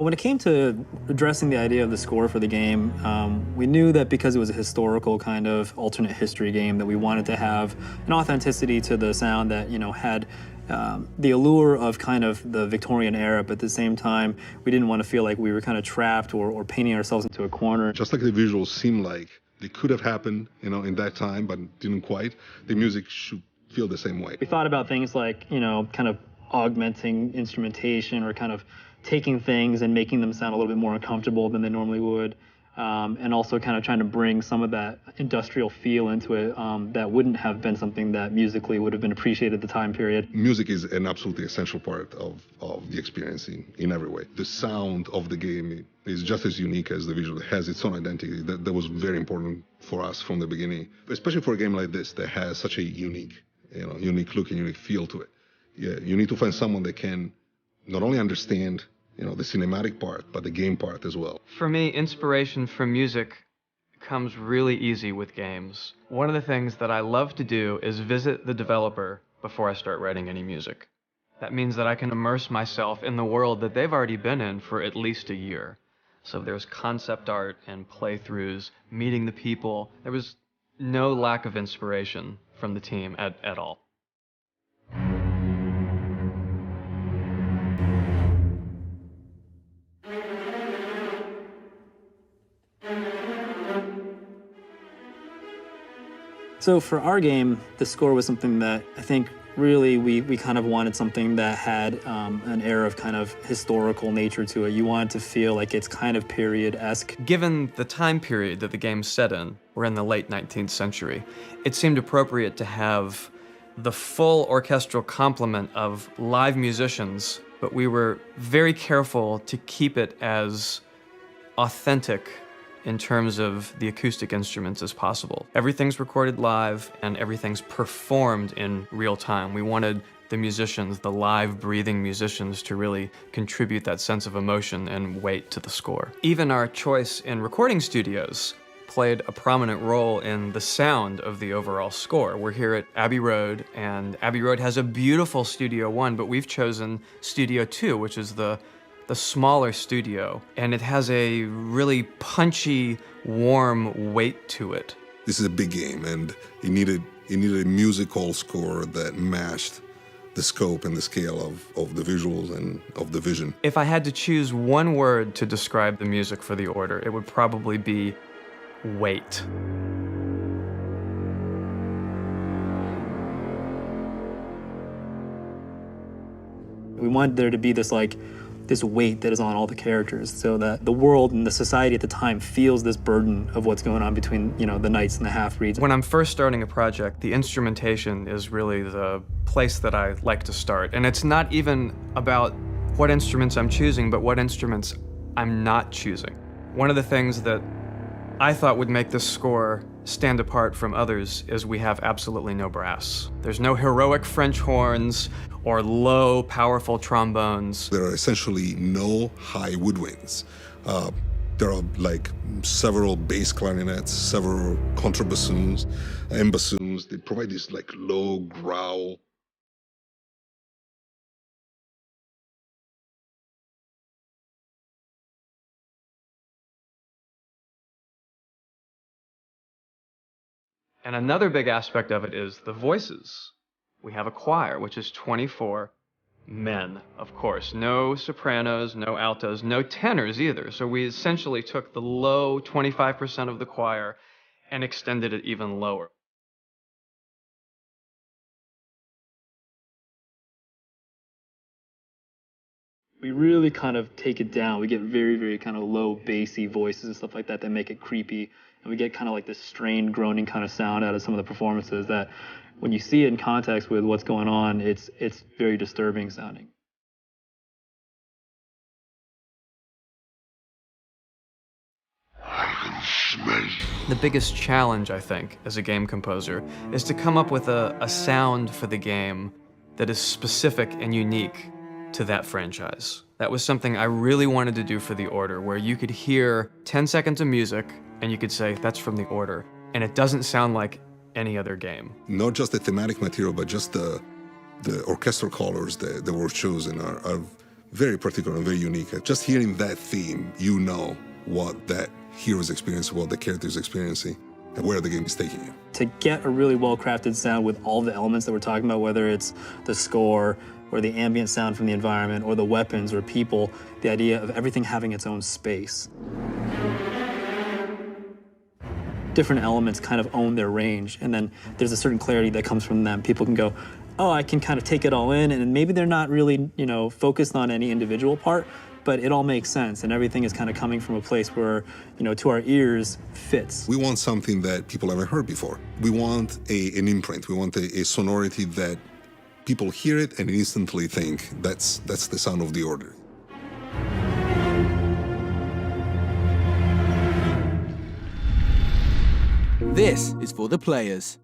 When it came to addressing the idea of the score for the game, we knew that because it was a historical kind of alternate history game, that we wanted to have an authenticity to the sound that, had the allure of kind of the Victorian era, but at the same time, we didn't want to feel like we were kind of trapped or painting ourselves into a corner. Just like the visuals seem like they could have happened, in that time, but didn't quite, the music should feel the same way. We thought about things like, kind of augmenting instrumentation or kind of taking things and making them sound a little bit more uncomfortable than they normally would, and also kind of trying to bring some of that industrial feel into it that wouldn't have been something that musically would have been appreciated at the time period. Music is an absolutely essential part of the experience in every way. The sound of the game is just as unique as the visual. It has its own identity. That was very important for us from the beginning, especially for a game like this that has such a unique look and unique feel to it. Yeah, you need to find someone that can not only understand, the cinematic part, but the game part as well. For me, inspiration from music comes really easy with games. One of the things that I love to do is visit the developer before I start writing any music. That means that I can immerse myself in the world that they've already been in for at least a year. So there's concept art and playthroughs, meeting the people. There was no lack of inspiration from the team at all. So for our game, the score was something that I think really we kind of wanted something that had an air of kind of historical nature to it. You wanted to feel like it's kind of period-esque. Given the time period that the game's set in, we're in the late 19th century, it seemed appropriate to have the full orchestral complement of live musicians, but we were very careful to keep it as authentic in terms of the acoustic instruments as possible. Everything's recorded live and everything's performed in real time. We wanted the musicians, the live breathing musicians, to really contribute that sense of emotion and weight to the score. Even our choice in recording studios played a prominent role in the sound of the overall score. We're here at Abbey Road, and Abbey Road has a beautiful Studio 1, but we've chosen Studio 2, which is the smaller studio, and it has a really punchy, warm weight to it. This is a big game, and it needed a musical score that matched the scope and the scale of the visuals and of the vision. If I had to choose one word to describe the music for the Order, it would probably be weight. We wanted there to be this weight that is on all the characters, so that the world and the society at the time feels this burden of what's going on between, the knights and the half-breeds. When I'm first starting a project, the instrumentation is really the place that I like to start. And it's not even about what instruments I'm choosing, but what instruments I'm not choosing. One of the things that I thought would make this score stand apart from others is we have absolutely no brass. There's no heroic French horns or low, powerful trombones. There are essentially no high woodwinds. There are several bass clarinets, several contrabassoons, and bassoons. They provide this low growl. And another big aspect of it is the voices. We have a choir, which is 24 men, of course. No sopranos, no altos, no tenors either. So we essentially took the low 25% of the choir and extended it even lower. We really kind of take it down. We get very, very kind of low, bassy voices and stuff like that make it creepy. And we get kind of this strained, groaning kind of sound out of some of the performances that, when you see it in context with what's going on, it's very disturbing sounding. The biggest challenge, I think, as a game composer, is to come up with a sound for the game that is specific and unique to that franchise. That was something I really wanted to do for The Order, where you could hear 10 seconds of music and you could say, that's from The Order, and it doesn't sound like any other game. Not just the thematic material, but just the orchestral colors that were chosen are very particular and very unique. Just hearing that theme, you know what that hero's experience, what the character's experiencing, and where the game is taking you. To get a really well-crafted sound with all the elements that we're talking about, whether it's the score, or the ambient sound from the environment, or the weapons, or people, the idea of everything having its own space. Different elements kind of own their range, and then there's a certain clarity that comes from them. People can go, oh, I can kind of take it all in, and maybe they're not really, focused on any individual part, but it all makes sense, and everything is kind of coming from a place where, to our ears, fits. We want something that people haven't heard before. We want an imprint. We want a sonority that people hear it and instantly think, that's the sound of the Order. This is for the players.